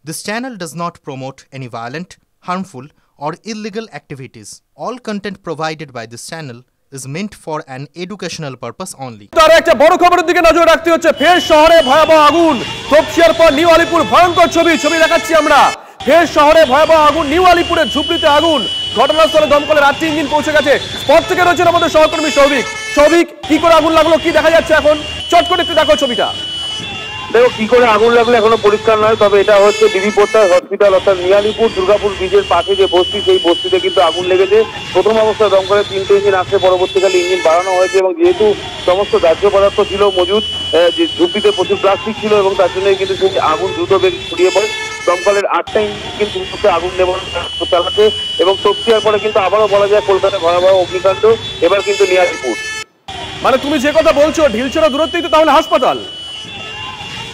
This channel does not promote any violent, harmful, or illegal activities. All content provided by this channel is meant for an educational purpose only. তার একটা বড় খবরের দিকে নজর রাখতে হচ্ছে। ফের শহরে ভয়াবহ আগুন। তপসিয়ার পর নিউ আলিপুর ভয়ঙ্কর ছবি দেখাচ্ছি আমরা। ফের শহরে ভয়াবহ আগুন, নিউ আলিপুরের ঝুপড়িতে আগুন। ঘটনাস্থলে দমকলের 8টি ইঞ্জিন পৌঁছে গেছে। স্পট থেকে রয়েছেন আমাদের সহকর্মী সৌভিক। সৌভিক, কি করে আগুন লাগলো, কি দেখা যাচ্ছে এখন? চট করে একটু দেখো ছবিটা। দেখো কি করে আগুন লাগলো এখনো পরিষ্কার নয়, তবে এটা হচ্ছে বিবি পোদ্দার হসপিটাল অর্থাৎ নিয়ালিপুর দুর্গাপুর ব্রিজের পাশে যে বস্তি, সেই বস্তিতে কিন্তু আগুন লেগেছে। প্রথম অবস্থায় দমকলের 3টে ইঞ্জিন আসছে, পরবর্তীকালে ইঞ্জিন বাড়ানো হয়েছে এবং যেহেতু সমস্ত দাহ্য পদার্থ ছিল মজুদ, যে ঝুঁকিতে প্রচুর প্লাস্টিক ছিল এবং তার জন্য কিন্তু সেই আগুন দ্রুত বেগে ছড়িয়ে পড়ে। দমকলের 8টা ইঞ্জিন কিন্তু আগুন নেভানোর চালাচ্ছে এবং তপসিয়ার পরে কিন্তু আবারও বলা যায় কলকাতায় ভয়াবহ অগ্নিকাণ্ড, এবার কিন্তু নিয়ালিপুর। মানে তুমি যে কথা বলছো, ঢিলছড়া দূরত্বেই তো তাহলে হাসপাতাল।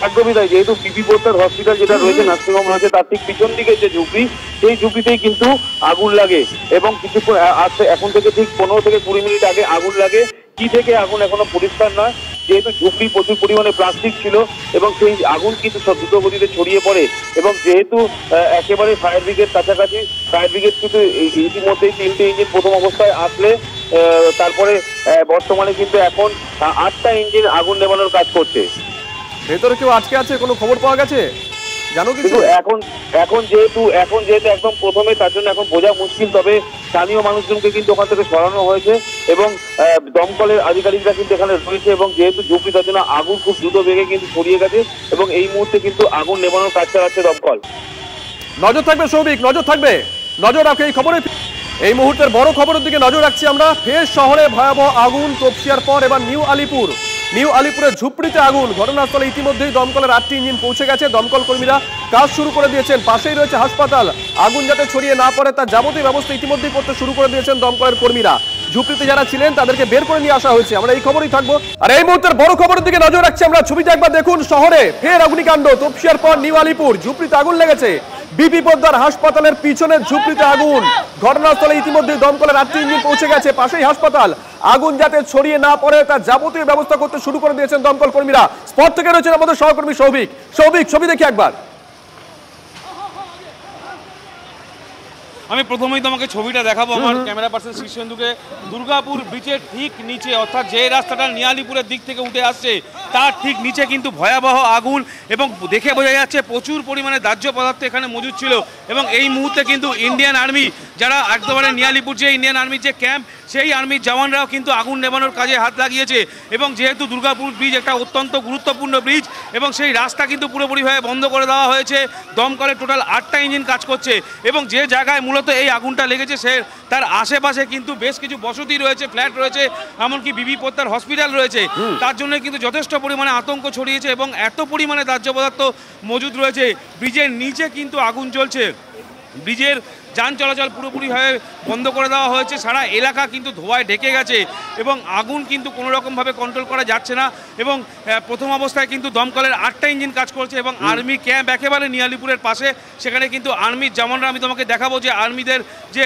একদমই তাই, যেহেতু বিবি পোদ্দার হসপিটাল যেটা রয়েছে নার্সিংহোম রয়েছে, তার ঠিক পিছন দিকে যে ঝুঁকি, সেই ঝুঁকিতেই কিন্তু আগুন লাগে এবং কিছুক্ষণ এখন থেকে ঠিক 15 থেকে 20 মিনিট আগে আগুন লাগে। কি থেকে আগুন এখনো পরিষ্কার নয়, যেহেতু ঝুঁকি প্রচুর পরিমাণে প্লাস্টিক ছিল এবং সেই আগুন কিন্তু সব দ্রুত গতিতে ছড়িয়ে পড়ে এবং যেহেতু একেবারে ফায়ার ব্রিগেড কাছাকাছি, ফায়ার ব্রিগেড কিন্তু ইতিমধ্যেই 3টে ইঞ্জিন প্রথম অবস্থায় আসলে তারপরে বর্তমানে কিন্তু এখন 8টা ইঞ্জিন আগুন নেভানোর কাজ করছে। ভেতরে কেউ আটকে আছে, কোনো খবর পাওয়া গেছে জানো কিছু? এখন যেহেতু একদম প্রথমে, তার জন্য এখন বোঝা মুশকিল, তবে স্থানীয় মানুষজনকে কিন্তু ওখান থেকে সরানো হয়েছে এবং দমকলের আধিকারিকরা কিন্তু এখানে রয়েছে এবং যেহেতু ঝুঁকি, তার জন্য আগুন খুব দ্রুত বেগে কিন্তু ছড়িয়ে গেছে এবং এই মুহূর্তে কিন্তু আগুন নেভানোর কাজ চালাচ্ছে দমকল। নজর থাকবে সৌভিক, নজর থাকবে, নজর রাখো এই খবরে। এই মুহূর্তের বড় খবরের দিকে নজর রাখছি আমরা। ফের শহরে ভয়াবহ আগুন, তপসিয়ার পর এবার নিউ আলিপুরের ঝুপড়িতে আগুন। ঘটনাস্থলে ইতিমধ্যেই দমকলের 8টি ইঞ্জিন পৌঁছে গেছে। দমকল কর্মীরা কাজ শুরু করে দিয়েছেন। পাশেই রয়েছে হাসপাতাল। আগুন যাতে ছড়িয়ে না পড়ে তার যাবতীয় ব্যবস্থা ইতিমধ্যেই করতে শুরু করে দিয়েছেন দমকলের কর্মীরা। ঝুপড়িতে যারা ছিলেন তাদেরকে বের করে নিয়ে আসা হয়েছে। আমরা এই খবরই থাকবো। আর এই মুহূর্তের বড় খবরের দিকে নজর রাখছি আমরা। ছবিটা একবার দেখুন। শহরে ফের অগ্নিকাণ্ড। তপসিয়ার পর নিউ আলিপুর ঝুপড়িতে আগুন লেগেছে। বিবি পোদ্দার হাসপাতালের পিছনের ঝুপড়িতে আগুন। ঘটনাস্থলে ইতিমধ্যেই দমকলের 8টি ইঞ্জিন পৌঁছে গেছে। পাশেই হাসপাতাল। আগুন যাতে ছড়িয়ে না পড়ে তার যাবতীয় ব্যবস্থা করতে শুরু করে দিয়েছেন দমকল কর্মীরা। স্পট থেকে রয়েছেন আমাদের সহকর্মী সৌভিক। ছবি দেখি একবার। আমি প্রথমেই তোমাকে ছবিটা দেখাবো আমার ক্যামেরা পার্সন শীর্ষেন্দুকে। দুর্গাপুর ব্রিজের ঠিক নিচে, অর্থাৎ যে রাস্তাটা নিয়ালিপুরের দিক থেকে উঠে আসছে তার ঠিক নিচে কিন্তু ভয়াবহ আগুন এবং দেখে বোঝা যাচ্ছে প্রচুর পরিমাণে দাহ্য পদার্থ এখানে মজুদ ছিল এবং এই মুহূর্তে কিন্তু ইন্ডিয়ান আর্মি, যারা একেবারে নিয়ালিপুর যে ইন্ডিয়ান আর্মির যে ক্যাম্প, সেই আর্মির জওয়ানরাও কিন্তু আগুন নেভানোর কাজে হাত লাগিয়েছে এবং যেহেতু দুর্গাপুর ব্রিজ একটা অত্যন্ত গুরুত্বপূর্ণ ব্রিজ এবং সেই রাস্তা কিন্তু পুরোপুরিভাবে বন্ধ করে দেওয়া হয়েছে। দমকলের টোটাল 8টা ইঞ্জিন কাজ করছে এবং যে জায়গায় মূলত এই আগুনটা লেগেছে তার আশেপাশে কিন্তু বেশ কিছু বসতি রয়েছে, ফ্ল্যাট রয়েছে, এমনকি বিবি পোদ্দার হসপিটাল রয়েছে। তার জন্য কিন্তু যথেষ্ট পরিমাণে আতঙ্ক ছড়িয়েছে এবং এত পরিমাণে দাহ্য পদার্থ মজুদ রয়েছে। ব্রিজের নিচে কিন্তু আগুন জ্বলছে। ব্রিজের যান চলাচল পুরোপুরিভাবে বন্ধ করে দেওয়া হয়েছে। সারা এলাকা কিন্তু ধোঁয়ায় ঢেকে গেছে এবং আগুন কিন্তু কোনো রকমভাবে কন্ট্রোল করা যাচ্ছে না এবং প্রথম অবস্থায় কিন্তু দমকলের 8টা ইঞ্জিন কাজ করছে এবং আর্মি ক্যাম্প একেবারে নিয়ালিপুরের পাশে, সেখানে কিন্তু আর্মির জওয়ানরা, আমি তোমাকে দেখাবো যে আর্মিদের যে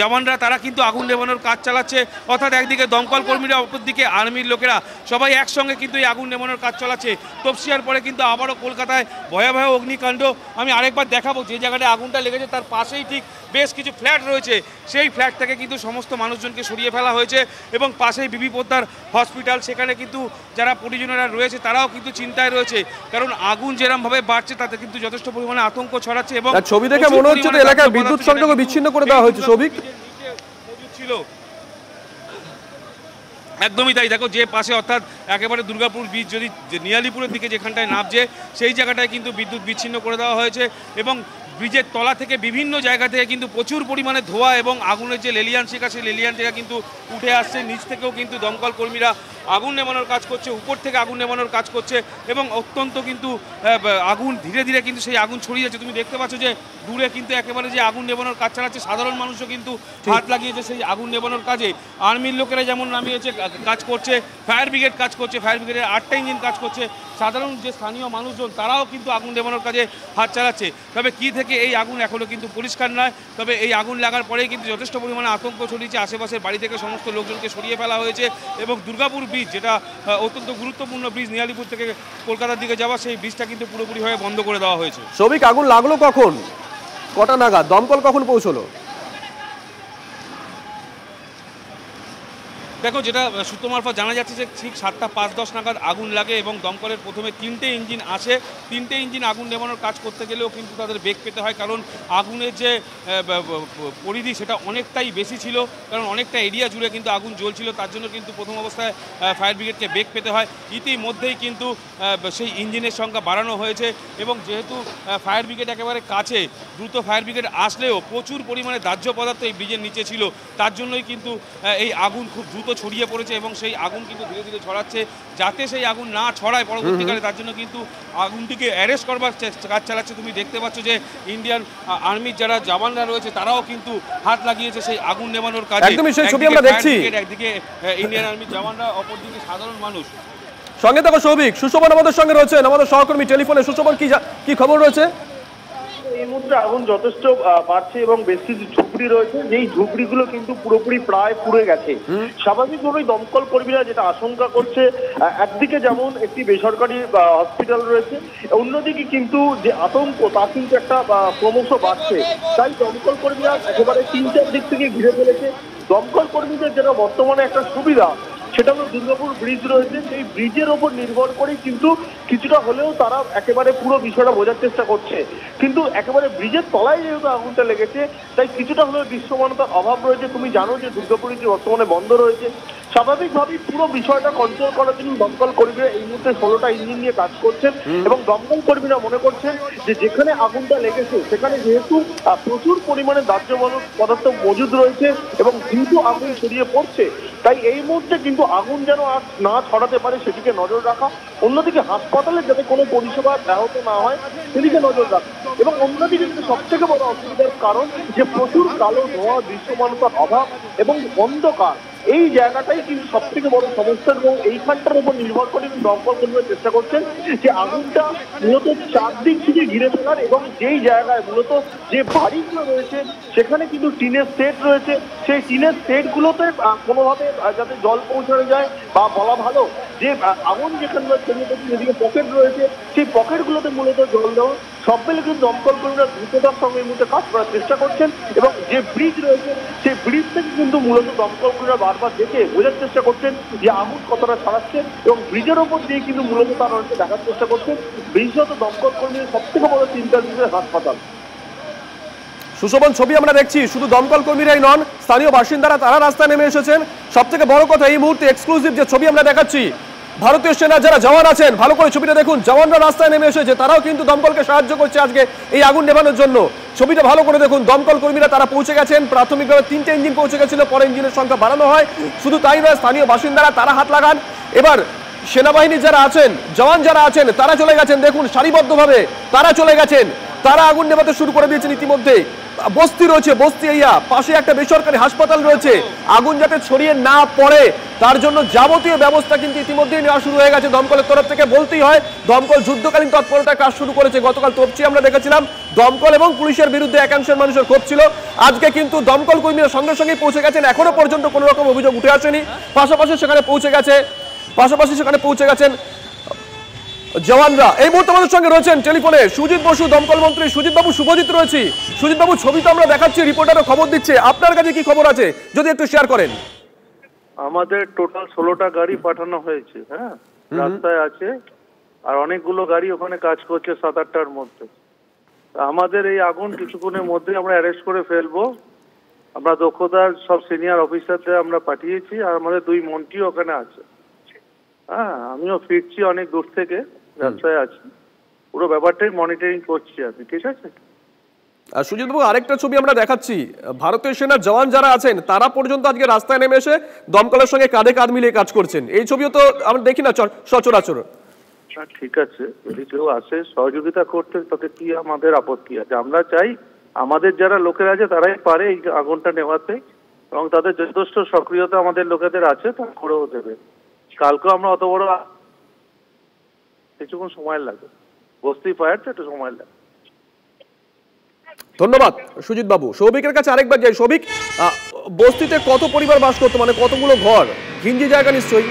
জওয়ানরা তারা কিন্তু আগুন নেভানোর কাজ চালাচ্ছে। অর্থাৎ একদিকে দমকল কর্মীরা, অপরদিকে আর্মির লোকেরা সবাই একসঙ্গে কিন্তু এই আগুন নেভানোর কাজ চালাচ্ছে। তপসিয়ার পরে কিন্তু আবারও কলকাতায় ভয়াবহ অগ্নিকাণ্ড। আমি আরেকবার দেখাবো যে জায়গাটায় আগুনটা লেগেছে তার পাশেই ঠিক বেশ কিছু ফ্ল্যাট রয়েছে। সেই ফ্ল্যাট থেকে কিন্তু সমস্ত মানুষজনকে সরিয়ে ফেলা হয়েছে এবং পাশেই বিবি পোদ্দার হসপিটাল, সেখানে কিন্তু যারা পরিজনেরা রয়েছে তারাও কিন্তু চিন্তায় রয়েছে, কারণ আগুন যেরকমভাবে বাড়ছে তাতে কিন্তু যথেষ্ট পরিমাণে আতঙ্ক ছড়াচ্ছে এবং ছবি দেখে মনে হচ্ছে যে এলাকার বিদ্যুৎ সংযোগ বিচ্ছিন্ন করে দেওয়া হয়েছে। সৌভিক, ছিল একদমই তাই। দেখো যে পাশে, অর্থাৎ একেবারে দুর্গাপুর ব্রিজ যদি নিয়ালিপুরের দিকে যেখানটায় নামছে সেই জায়গাটায় কিন্তু বিদ্যুৎ বিচ্ছিন্ন করে দেওয়া হয়েছে এবং ব্রিজের তলা থেকে বিভিন্ন জায়গা থেকে কিন্তু প্রচুর পরিমাণে ধোঁয়া এবং আগুনের যে লেলিয়ান শিখা, সেই লেলিয়ান শিখা কিন্তু উঠে আসছে। নিচ থেকেও কিন্তু দমকল কর্মীরা আগুন নেভানোর কাজ করছে, উপর থেকে আগুন নেভানোর কাজ করছে এবং অত্যন্ত কিন্তু আগুন ধীরে ধীরে কিন্তু সেই আগুন ছড়িয়ে যাচ্ছে। তুমি দেখতে পাচ্ছ যে দূরে কিন্তু একেবারে যে আগুন নেভানোর কাজ চালাচ্ছে, সাধারণ মানুষও কিন্তু হাত লাগিয়েছে সেই আগুন নেভানোর কাজে। আর্মির লোকেরা যেমন নামিয়েছে কাজ করছে, ফায়ার ব্রিগেড কাজ করছে, ফায়ার ব্রিগেডের 8টা ইঞ্জিন কাজ করছে, সাধারণ যে স্থানীয় মানুষজন তারাও কিন্তু আগুন নেভানোর কাজে হাত চালাচ্ছে। তবে কি থেকে এই আগুন এখনও কিন্তু পরিষ্কার নয়। তবে এই আগুন লাগার পরেই কিন্তু যথেষ্ট পরিমাণে আতঙ্ক ছড়িয়েছে। আশেপাশের বাড়ি থেকে সমস্ত লোকজনকে সরিয়ে ফেলা হয়েছে এবং দুর্গাপুর ব্রিজ, যেটা অত্যন্ত গুরুত্বপূর্ণ ব্রিজ নিয়ালিপুর থেকে কলকাতার দিকে যাওয়া, সেই ব্রিজটা কিন্তু পুরোপুরিভাবে বন্ধ করে দেওয়া হয়েছে। সৌভিক, আগুন লাগলো কখন, কটা নাগাদ, দমকল কখন পৌঁছলো? দেখো, যেটা সূত্র মারফত জানা যাচ্ছে যে ঠিক 7টা 5-10 নাগাদ আগুন লাগে এবং দমকলের প্রথমে 3টে ইঞ্জিন আসে। 3টে ইঞ্জিন আগুন নেভানোর কাজ করতে গেলেও কিন্তু তাদের বেগ পেতে হয়, কারণ আগুনের যে পরিধি সেটা অনেকটাই বেশি ছিল, কারণ অনেকটা এরিয়া জুড়ে কিন্তু আগুন জ্বলছিল। তার জন্য কিন্তু প্রথম অবস্থায় ফায়ার ব্রিগেডকে বেগ পেতে হয়। ইতিমধ্যেই কিন্তু সেই ইঞ্জিনের সংখ্যা বাড়ানো হয়েছে এবং যেহেতু ফায়ার ব্রিগেড একেবারে কাছে, দ্রুত ফায়ার ব্রিগেড আসলেও প্রচুর পরিমাণে দাহ্য পদার্থ এই ব্রিজের নিচে ছিল। তার জন্যই কিন্তু এই আগুন খুব দ্রুত ছড়িয়ে পড়েছে এবং সেই আগুন কিন্তু ধীরে ধীরে ছড়াচ্ছে। যাতে সেই আগুন না ছড়ায় পরবর্তীকালে, তার জন্য কিন্তু আগুনটিকে অ্যারেস্ট করবার কাজ চালাচ্ছে। তুমি দেখতে পাচ্ছ যে ইন্ডিয়ান আর্মির যারা জওয়ানরা রয়েছে তারাও কিন্তু হাত লাগিয়েছে সেই আগুন নেভানোর কাজে। একদমই সেই ছবি আমরা দেখছি, একদিকে ইন্ডিয়ান আর্মির জওয়ানরা, অপরদিকে সাধারণ মানুষ। সঙ্গে দেখো সৌভিক, সুশোভন আমাদের সঙ্গে রয়েছেন, আমাদের সহকর্মী টেলিফোনে। সুশোভন, কি খবর রয়েছে? এই মুহূর্তে আগুন যথেষ্ট বাড়ছে এবং বেশ কিছু ঝুপড়ি রয়েছে, যেই ঝুপড়িগুলো কিন্তু পুরোপুরি প্রায় পুড়ে গেছে। স্বাভাবিকভাবেই দমকল কর্মীরা যেটা আশঙ্কা করছে, একদিকে যেমন একটি বেসরকারি হসপিটাল রয়েছে, অন্যদিকে কিন্তু যে আতঙ্ক তা কিন্তু একটা ক্রমশ বাড়ছে। তাই দমকল কর্মীরা একেবারে 3-4 দিক থেকে ঘিরে ফেলেছে। দমকল কর্মীদের যেটা বর্তমানে একটা সুবিধা, সেটা হলো দুর্গাপুর ব্রিজ রয়েছে, সেই ব্রিজের ওপর নির্ভর করেই কিন্তু কিছুটা হলেও তারা একেবারে পুরো বিষয়টা বোঝার চেষ্টা করছে। কিন্তু একেবারে ব্রিজের তলায় যেহেতু আগুনটা লেগেছে, তাই কিছুটা হলেও দৃশ্যমানতার অভাব রয়েছে। তুমি জানো যে দুর্গাপুর ব্রিজ বর্তমানে বন্ধ রয়েছে। স্বাভাবিকভাবেই পুরো বিষয়টা কন্ট্রোল করার জন্য দমকল কর্মীরা এই মুহূর্তে 16টা ইঞ্জিন নিয়ে কাজ করছেন এবং দমকল কর্মীরা মনে করছেন যে যেখানে আগুনটা লেগেছে সেখানে যেহেতু প্রচুর পরিমাণে দাহ্য পদার্থ মজুদ রয়েছে এবং দ্রুত আগুন ছড়িয়ে পড়ছে, তাই এই মুহূর্তে কিন্তু আগুন যেন আর না ছড়াতে পারে সেদিকে নজর রাখা, অন্যদিকে হাসপাতালে যাতে কোনো পরিষেবা ব্যাহত না হয় সেদিকে নজর রাখা, এবং অন্যদিকে কিন্তু সব থেকে বড় অসুবিধার কারণ যে প্রচুর কালো ধোঁয়া, দৃশ্যমানতার অভাব এবং অন্ধকার, এই জায়গাটাই কিন্তু সব থেকে বড় সমস্যা। এবং এইখানটার উপর নির্ভর করে দমকল কর্মীরা চেষ্টা করছেন যে আগুনটা মূলত চারদিক থেকে ঘিরে ফেলার, এবং যেই জায়গায় মূলত যে বাড়িগুলো রয়েছে সেখানে কিন্তু টিনের সেট রয়েছে, সেই টিনের সেটগুলোতে কোনোভাবে যাতে জল পৌঁছানো যায়, বা বলা ভালো যে আগুন যেখানে যেদিকে পকেট রয়েছে সেই পকেটগুলোতে মূলত জল দেওয়া, সব মিলে কিন্তু দমকল কর্মীরা দ্রুততার সঙ্গে এই মুহূর্তে কাজ করার চেষ্টা করছেন। এবং যে ব্রিজ রয়েছে সেই ব্রিজ থেকে কিন্তু মূলত দমকল কর্মীরা বারবার দেখে বোঝার চেষ্টা করছেন যে আগুন কতটা ছড়াচ্ছে, এবং ব্রিজের ওপর দিয়ে কিন্তু মূলত তারা দেখার চেষ্টা করছেন। বিশেষত দমকল কর্মীদের সব থেকে বড় চিন্তার বিষয় হাসপাতাল। সুশোভন, ছবি আমরা দেখছি, শুধু দমকল কর্মীরাই নন, স্থানীয় বাসিন্দারা তারা রাস্তায় নেমে এসেছেন। সব থেকে বড় কথা, এই মুহূর্তে এক্সক্লুসিভ যে ছবি আমরা দেখাচ্ছি, ভারতীয় সেনা যারা জওয়ান আছেন, ভালো করে ছবিটা দেখুন, জওয়ানরা রাস্তায় নেমে এসেছে, তারাও কিন্তু দমকলকে সাহায্য করছে আজকে এই আগুন নেভানোর জন্য। ছবিটা ভালো করে দেখুন, দমকল কর্মীরা তারা পৌঁছে গেছেন। প্রাথমিকভাবে 3টে ইঞ্জিন পৌঁছে গেছিল, পরে ইঞ্জিনের সংখ্যা বাড়ানো হয়। শুধু তাই নয়, স্থানীয় বাসিন্দারা তারা হাত লাগান। এবার সেনাবাহিনী যারা আছেন, জওয়ান যারা আছেন, তারা চলে গেছেন, দেখুন সারিবদ্ধভাবে তারা চলে গেছেন, তারা আগুন নেভাতে শুরু করে দিয়েছেন ইতিমধ্যে। বস্তি রয়েছে, বস্তি এরিয়া, পাশে একটা বেসরকারি হাসপাতাল রয়েছে, আগুন যাতে ছড়িয়ে না পড়ে তার জন্য যাবতীয় ব্যবস্থা কিন্তু ইতিমধ্যেই নেওয়া শুরু হয়ে গেছে দমকলের তরফ থেকে। বলতেই হয় দমকল যুদ্ধকালীন তৎপরতার কাজ শুরু করেছে। গতকাল তপসি আমরা দেখেছিলাম, দমকল এবং পুলিশের বিরুদ্ধে একাংশের মানুষের ক্ষোভ ছিল। আজকে কিন্তু দমকল কর্মীরা সঙ্গে সঙ্গে পৌঁছে গেছেন, এখনো পর্যন্ত কোনো রকম অভিযোগ উঠে আসেনি। পাশাপাশি সেখানে পৌঁছে গেছেন জওয়ানরা। এই মুহূর্তে আমাদের সঙ্গে রয়েছেন টেলিফোনে সুজিত বসু, দমকল মন্ত্রী। সুজিত বাবু, শুভজিৎ রয়েছি। সুজিত বাবু, ছবি তো আমরা দেখাচ্ছি, রিপোর্টারও খবর দিচ্ছে, আপনার কাছে কি খবর আছে যদি একটু শেয়ার করেন? আমাদের টোটাল 16টা গাড়ি পাঠানো হয়েছে, হ্যাঁ, রাস্তায় আছে, আর অনেকগুলো গাড়ি ওখানে কাজ করছে 7-8টার মধ্যে। আমাদের এই আগুন কিছুক্ষণের মধ্যে আমরা অ্যারেস্ট করে ফেলবো। আমরা দক্ষতার সব সিনিয়র অফিসারদের আমরা পাঠিয়েছি, আর আমাদের 2 মন্ত্রী ওখানে আছে। হ্যাঁ, আমিও ফিরছি অনেক দূর থেকে, রাস্তায় আছি, পুরো ব্যাপারটাই মনিটরিং করছি আমি, ঠিক আছে? আর সুজিত বাবু, আরেকটা ছবি আমরা দেখাচ্ছি, ভারতীয় সেনার জওয়ান যারা আছেন তারা পর্যন্ত আজকে রাস্তায় নেমে এসে দমকলের সঙ্গে কাঁধে কাঁধ মিলিয়ে কাজ করছেন। এই ছবিও তো আমরা দেখি না সচরাচর। ঠিক আছে, যদি কেউ আসে সহযোগিতা করতে তাতে কি আমাদের আপত্তি আছে? আমরা চাই আমাদের যারা লোকের আছে তারাই পারে এই আগুনটা নেভাতে, এবং তাদের যথেষ্ট সক্রিয়তা আমাদের লোকেদের আছে, তা করেও দেবে। কালকেও আমরা অত বড় কিছুক্ষণ সময় লাগে, বস্তি ফায়ার তো একটু সময় লাগে। ধন্যবাদ সুজিত বাবু। সৌভিকের কাছে আরেকবার যাই। সৌভিক, বস্তিতে কত পরিবার বাস করতো, মানে কতগুলো ঘর? ঘিঞ্জি জায়গা নিশ্চয়ই।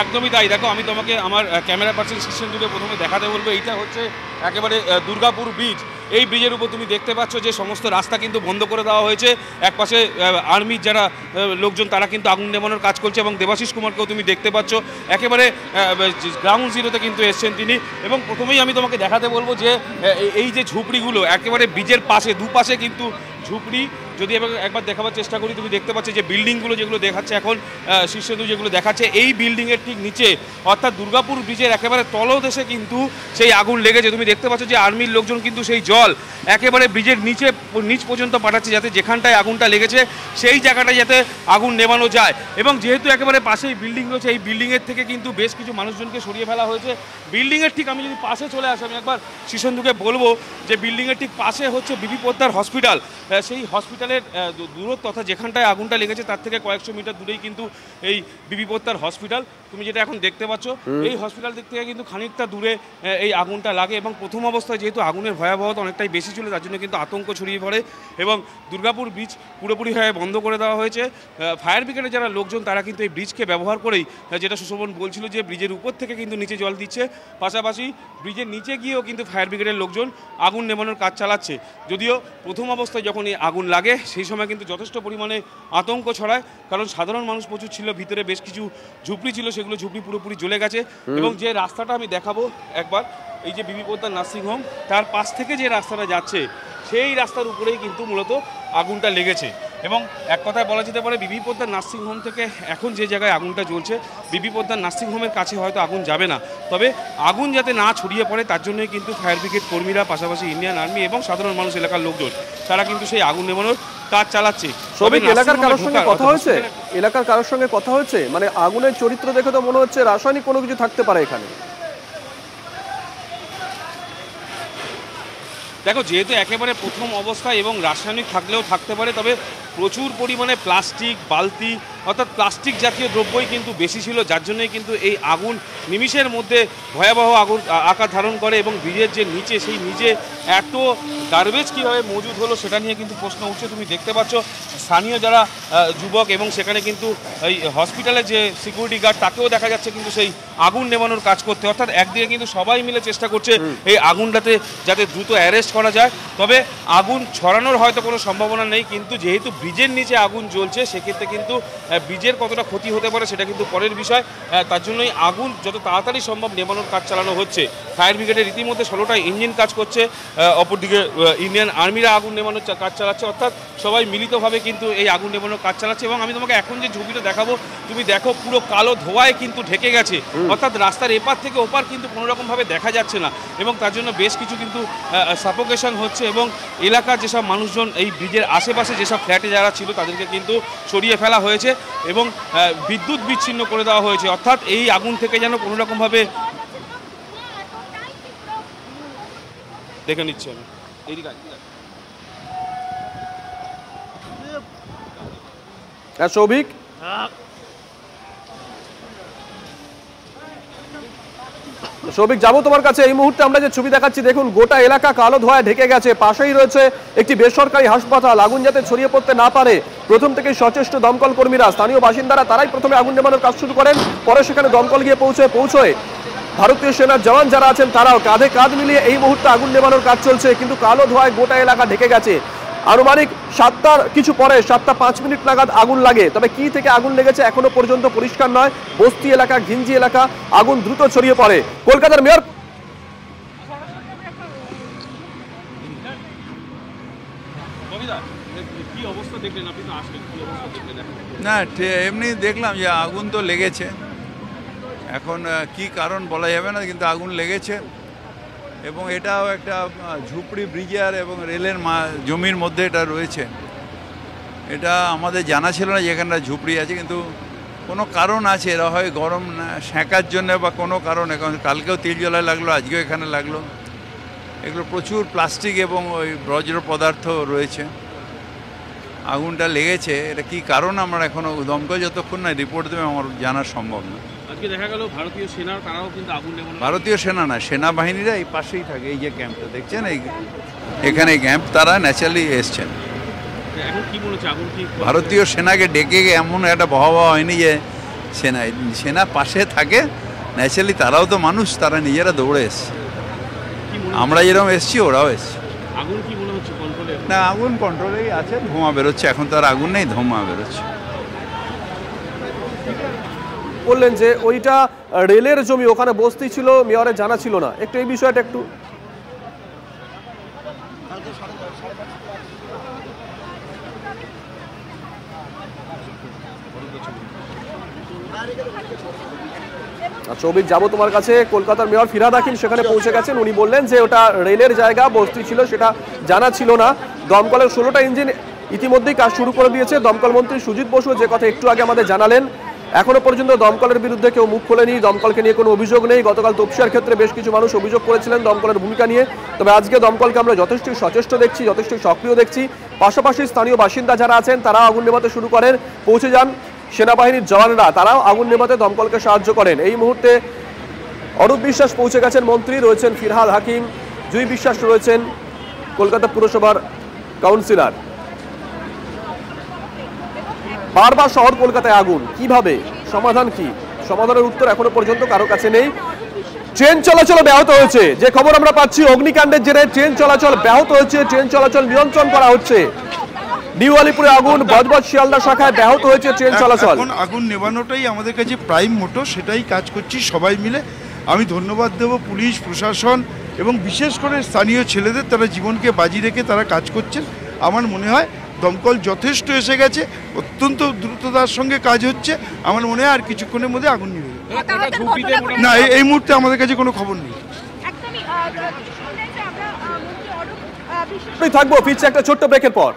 একদমই তাই। দেখো আমি তোমাকে আমার ক্যামেরা পার্সন সিস্টেমটিকে প্রথমে দেখাতে বলবো। এইটা হচ্ছে একেবারে দুর্গাপুর ব্রিজ। এই ব্রিজের উপর তুমি দেখতে পাচ্ছ যে সমস্ত রাস্তা কিন্তু বন্ধ করে দেওয়া হয়েছে। একপাশে আর্মির যারা লোকজন তারা কিন্তু আগুন নেভানোর কাজ করছে এবং দেবাশিস কুমারকেও তুমি দেখতে পাচ্ছ একেবারে গ্রাউন্ড জিরোতে কিন্তু এসছেন তিনি। এবং প্রথমেই আমি তোমাকে দেখাতে বলবো যে এই যে ঝুপড়িগুলো একেবারে ব্রিজের পাশে দুপাশে কিন্তু ঝুপড়ি। যদি একবার দেখাবার চেষ্টা করি তুমি দেখতে পাচ্ছ যে বিল্ডিংগুলো যেগুলো দেখাচ্ছে এখন শীর্ষেন্দু যেগুলো দেখাচ্ছে এই বিল্ডিংয়ের ঠিক নিচে অর্থাৎ দুর্গাপুর ব্রিজের একেবারে তলদেশে কিন্তু সেই আগুন লেগেছে। তুমি দেখতে পাচ্ছ যে আর্মির লোকজন কিন্তু সেই জল একেবারে ব্রিজের নিচ পর্যন্ত পাঠাচ্ছে যাতে যেখানটায় আগুনটা লেগেছে সেই জায়গাটায় যাতে আগুন নেভানো যায়। এবং যেহেতু একেবারে পাশেই বিল্ডিং রয়েছে এই বিল্ডিংয়ের থেকে কিন্তু বেশ কিছু মানুষজনকে সরিয়ে ফেলা হয়েছে। বিল্ডিংয়ের ঠিক আমি যদি পাশে চলে আসি আমি একবার শীর্ষেন্দুকে বলবো যে বিল্ডিংয়ের ঠিক পাশে হচ্ছে বিবি পোদ্দার হসপিটাল। সেই হসপিটালের দূরত্ব অর্থাৎ যেখানটায় আগুনটা লেগেছে তার থেকে কয়েকশো মিটার দূরেই কিন্তু এই বিবি পোদ্দার হসপিটাল। তুমি যেটা এখন দেখতে পাচ্ছ এই হসপিটাল দিক থেকে কিন্তু খানিকটা দূরে এই আগুনটা লাগে। এবং প্রথম অবস্থায় যেহেতু আগুনের ভয়াবহতা অনেকটাই বেশি ছিল তার জন্য কিন্তু আতঙ্ক ছড়িয়ে পড়ে এবং দুর্গাপুর ব্রিজ পুরোপুরিভাবে বন্ধ করে দেওয়া হয়েছে। ফায়ার ব্রিগেডের যারা লোকজন তারা কিন্তু এই ব্রিজকে ব্যবহার করেই, যেটা সুশোভন বলছিল যে ব্রিজের উপর থেকে কিন্তু নিচে জল দিচ্ছে, পাশাপাশি ব্রিজের নিচে গিয়েও কিন্তু ফায়ার ব্রিগেডের লোকজন আগুন নেভানোর কাজ চালাচ্ছে। যদিও প্রথম অবস্থায় যখন এই আগুন লাগে সেই সময় কিন্তু যথেষ্ট পরিমাণে আতঙ্ক ছড়ায়, কারণ সাধারণ মানুষ প্রচুর ছিল, ভিতরে বেশ কিছু ঝুপড়ি ছিল, সেগুলো ঝুপড়ি পুরোপুরি জ্বলে গেছে। এবং যে রাস্তাটা আমি দেখাবো একবার, এই যে বিবি পোদ্দার নার্সিংহোম তার পাশ থেকে যে রাস্তাটা যাচ্ছে সেই রাস্তার উপরেই কিন্তু মূলত আগুনটা লেগেছে। এবং এক কথায় বলা যেতে পারে বিবি পোদ্দার নার্সিংহোম থেকে এখন যে জায়গায় আগুনটা জ্বলছে বিবি পোদ্দার নার্সিংহোমের কাছে হয়তো আগুন যাবে না, তবে আগুন যাতে না ছড়িয়ে পড়ে তার জন্যই কিন্তু ফায়ার ব্রিগেড কর্মীরা, পাশাপাশি ইন্ডিয়ান আর্মি এবং সাধারণ মানুষ এলাকার লোকজন তারা কিন্তু সেই আগুন নেভানোর কাজ চালাচ্ছে। এলাকার কারোর সঙ্গে কথা হয়েছে? এলাকার কারোর সঙ্গে কথা হয়েছে? মানে আগুনের চরিত্র দেখে তো মনে হচ্ছে রাসায়নিক কোনো কিছু থাকতে পারে এখানে। দেখো যেহেতু একেবারে প্রথম অবস্থায় এবং রাসায়নিক থাকলেও থাকতে পারে, তবে প্রচুর পরিমাণে প্লাস্টিক, বালতি অর্থাৎ প্লাস্টিক জাতীয় দ্রব্যই কিন্তু বেশি ছিল, যার জন্যই কিন্তু এই আগুন নিমিষের মধ্যে ভয়াবহ আগুন আকার ধারণ করে। এবং ব্রিজের যে নিচে সেই নিচে এত গার্বেজ কীভাবে মজুদ হলো সেটা নিয়ে কিন্তু প্রশ্ন উঠছে। তুমি দেখতে পাচ্ছ স্থানীয় যারা যুবক এবং সেখানে কিন্তু এই হসপিটালের যে সিকিউরিটি গার্ড তাকেও দেখা যাচ্ছে কিন্তু সেই আগুন নেভানোর কাজ করতে। অর্থাৎ একদিকে কিন্তু সবাই মিলে চেষ্টা করছে এই আগুনটাতে যাতে দ্রুত অ্যারেস্ট করা যায়, তবে আগুন ছড়ানোর হয়তো কোনো সম্ভাবনা নেই। কিন্তু যেহেতু ব্রিজের নিচে আগুন জ্বলছে সেক্ষেত্রে কিন্তু ব্রিজের কতটা ক্ষতি হতে পারে সেটা কিন্তু পরের বিষয়। তার জন্যই আগুন যত তাড়াতাড়ি সম্ভব নেভানোর কাজ চালানো হচ্ছে। ফায়ার ব্রিগেডের রীতিমধ্যে 16টা ইঞ্জিন কাজ করছে, অপরদিকে ইন্ডিয়ান আর্মিরা আগুন নেভানোর কাজ চালাচ্ছে। অর্থাৎ সবাই মিলিতভাবে কিন্তু এই আগুন নেভানোর কাজ চালাচ্ছে। এবং আমি তোমাকে এখন যে ছবিটা দেখাবো তুমি দেখো পুরো কালো ধোঁয়ায় কিন্তু ঢেকে গেছে, অর্থাৎ রাস্তার এপার থেকে ওপার কিন্তু কোনোরকমভাবে দেখা যাচ্ছে না। এবং তার জন্য বেশ কিছু কিন্তু সাফোকেশন হচ্ছে এবং এলাকার যেসব মানুষজন এই ব্রিজের আশেপাশে যেসব ফ্ল্যাটে যারা ছিল তাদেরকে কিন্তু সরিয়ে ফেলা হয়েছে এবং বিদ্যুৎ বিচ্ছিন্ন করে দেওয়া হয়েছে। অর্থাৎ এই আগুন থেকে যেন কোনোরকমভাবে দেখে নিচ্ছে আমি এইদিকে সৌভিক, সৌভিক যাবো তোমার কাছে। এই মুহূর্তে আমরা যে ছবি দেখাচ্ছি দেখুন গোটা এলাকা কালো ধোঁয়ায় ঢেকে গেছে, পাশেই রয়েছে একটি বেসরকারি হাসপাতাল। আগুন যাতে ছড়িয়ে পড়তে না পারে প্রথম থেকে সচেষ্ট দমকল কর্মীরা, স্থানীয় বাসিন্দারা তারাই প্রথমে আগুন নেভানোর কাজ শুরু করেন, পরে সেখানে দমকল গিয়ে পৌঁছয় ভারতীয় সেনার জওয়ান যারা আছেন তারাও কাঁধে কাঁধ মিলিয়ে এই মুহূর্তে আগুন নেভানোর কাজ চলছে। কিন্তু কালো ধোঁয়ায় গোটা এলাকা ঢেকে গেছে। আনুমানিক 7টার কিছু পরে 7টা 5 মিনিট নাগাদ আগুন লাগে, তবে কি থেকে আগুন লেগেছে এখনো পর্যন্ত পরিষ্কার নয়। বস্তি এলাকা, ঘিঞ্জি এলাকা, আগুন দ্রুত ছড়িয়ে পড়ে। কলকাতার মেয়র না এমনি দেখলাম যে আগুন তো লেগেছে, এখন কি কারণ বলা যাবে না, কিন্তু আগুন লেগেছে। এবং এটাও একটা ঝুপড়ি ব্রিজের এবং রেলের জমির মধ্যে এটা রয়েছে। এটা আমাদের জানা ছিল না যে এখানটা ঝুপড়ি আছে, কিন্তু কোনো কারণ আছে, এরা হয় গরম সেঁকার জন্য বা কোনো কারণ। এখন কালকেও তেল জ্বলায় লাগলো, আজকেও এখানে লাগলো। এগুলো প্রচুর প্লাস্টিক এবং ওই বজ্র পদার্থ রয়েছে। আগুনটা লেগেছে, এটা কি কারণ আমরা এখনও দমকল যতক্ষণ না রিপোর্ট দেবে আমার জানা সম্ভব না। আজকে দেখা গেল ভারতীয় সেনা তারাও কিন্তু আগুন নেভানো, ভারতীয় সেনা না, সেনাবাহিনীরা এই পাশেই থাকে। এই যে ক্যাম্পটা দেখছেন, এখানে ক্যাম্প, তারা ন্যাচারালি এসছেন। এখন কি মনে হচ্ছে আগুন কি ভারতীয় সেনাকে ডেকে এমন একটা ভয়াবহ হয়নি যে সেনা পাশে থাকে, ন্যাচারালি তারাও তো মানুষ, তারা নিজেরা দৌড়ে এসছে, আমরা যেরকম এসছি ওরাও এসছে। আগুন কি মনে হচ্ছে কন্ট্রোলে? না, আগুন কন্ট্রোলেই আছে, ধোঁয়া বেরোচ্ছে, এখন তো আর আগুন নেই, ধোঁয়া বেরোচ্ছে। বললেন যে ওইটা রেলের জমি, ওখানে বস্তি ছিল, মেয়রের জানা ছিল না, একটু এই বিষয়টা একটু। চৌবিক যাবো তোমার কাছে। কলকাতার মেয়র ফিরহাদ হাকিম সেখানে পৌঁছে গেছেন, উনি বললেন যে ওটা রেলের জায়গা, বস্তি ছিল, সেটা জানা ছিল না। দমকলের 16টা ইঞ্জিন ইতিমধ্যেই কাজ শুরু করে দিয়েছে। দমকল মন্ত্রী সুজিত বসু যে কথা একটু আগে আমাদের জানালেন, এখনো পর্যন্ত দমকলের বিরুদ্ধে কেউ মুখ খোলেনি, দমকলকে নিয়ে কোনো অভিযোগ নেই। গতকাল তপসিয়ার ক্ষেত্রে বেশ কিছু মানুষ অভিযোগ করেছিলেন দমকলের ভূমিকা নিয়ে, তবে আজকে দমকলকে আমরা যথেষ্টই সচেষ্ট দেখছি, যথেষ্টই সক্রিয় দেখছি। পাশাপাশি স্থানীয় বাসিন্দা যারা আছেন তারা আগুন নেভাতে শুরু করেন, পৌঁছে যান সেনাবাহিনীর জওয়ানরা, তারাও আগুন নেভাতে দমকলকে সাহায্য করেন। এই মুহূর্তে অরূপ বিশ্বাস পৌঁছে গেছেন মন্ত্রী, রয়েছেন ফিরহাদ হাকিম, জুই বিশ্বাস রয়েছেন কলকাতা পুরসভার কাউন্সিলর। বারবার শহর কলকাতায় আগুন, কিভাবে সমাধান, কি সমাধানের উত্তর এখনো পর্যন্ত কারো কাছে নেই। ট্রেন চলাচল ব্যাহত হয়েছে, যে খবর আমরা পাচ্ছি অগ্নিকাণ্ডের জেরে ট্রেন চলাচল ব্যাহত হয়েছে, ট্রেন চলাচল নিয়ন্ত্রণ করা হচ্ছে। নিউ আলিপুরে আগুন, বজবজ শিয়ালদা শাখায় ব্যাহত হয়েছে ট্রেন চলাচল। এখন আগুন নেভানোটাই আমাদের কাছে প্রাইম মোটো, সেটাই কাজ করছি সবাই মিলে। আমি ধন্যবাদ দেব পুলিশ প্রশাসন এবং বিশেষ করে স্থানীয় ছেলেদের, তারা জীবনকে বাজি রেখে তারা কাজ করছেন। আমার মনে হয় দমকল যথেষ্ট এসে গেছে, অত্যন্ত দ্রুততার সঙ্গে কাজ হচ্ছে। আমার মনে হয় আর কিছুক্ষণের মধ্যে আগুন নিভে যাবে। না, এই মুহূর্তে আমাদের কাছে কোনো খবর নেই। থাকবো, ফিরছে একটা ছোট্ট ব্রেকের পর।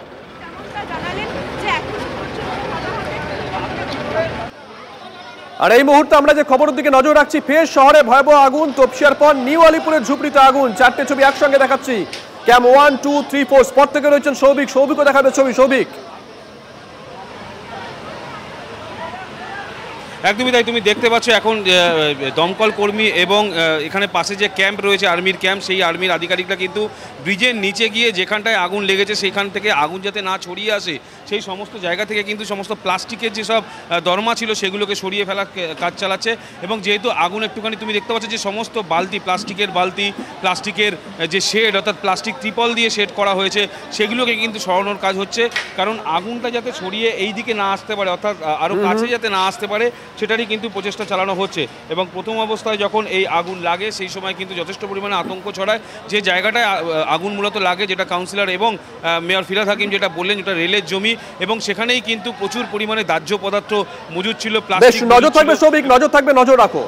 আর এই মুহূর্তে আমরা যে খবরের দিকে নজর রাখছি, ফের শহরে ভয়াবহ আগুন, তপসিয়ার পর নিউ আলিপুরের ঝুপড়িতে আগুন। 4টে ছবি একসঙ্গে দেখাচ্ছি, ক্যাম 1, 2, 3, 4 স্পট থেকে রয়েছেন সৌভিক, সৌভিকও দেখাবে ছবি। সৌভিক, একদমই তাই, তুমি দেখতে পাচ্ছ এখন দমকল কর্মী এবং এখানে পাশে যে ক্যাম্প রয়েছে, আর্মির ক্যাম্প, সেই আর্মির আধিকারিকরা কিন্তু ব্রিজের নিচে গিয়ে যেখানটায় আগুন লেগেছে সেখান থেকে আগুন যাতে না ছড়িয়ে আসে সেই সমস্ত জায়গা থেকে কিন্তু সমস্ত প্লাস্টিকের যেসব দরমা ছিল সেগুলোকে সরিয়ে ফেলার কাজ চালাচ্ছে। এবং যেহেতু আগুন একটুখানি তুমি দেখতে পাচ্ছ যে সমস্ত বালতি, প্লাস্টিকের যে শেড, অর্থাৎ প্লাস্টিক ত্রিপল দিয়ে শেড করা হয়েছে, সেগুলোকে কিন্তু সরানোর কাজ হচ্ছে, কারণ আগুনটা যাতে ছড়িয়ে এই দিকে না আসতে পারে, অর্থাৎ আরও কাছে যাতে না আসতে পারে, সেটারই কিন্তু প্রচেষ্টা চালানো হচ্ছে। এবং প্রথম অবস্থায় যখন এই আগুন লাগে সেই সময় কিন্তু যথেষ্ট পরিমাণে আতঙ্ক ছড়ায়। যে জায়গাটায় আগুন মূলত লাগে, যেটা কাউন্সিলর এবং মেয়র ফিরহাদ হাকিম যেটা বললেন, যেটা রেলের জমি, এবং সেখানেই কিন্তু প্রচুর পরিমাণে দাহ্য পদার্থ মজুদ ছিল, প্লাস্টিক। নজর থাকবে সৌভিক, নজর থাকবে, নজর রাখো।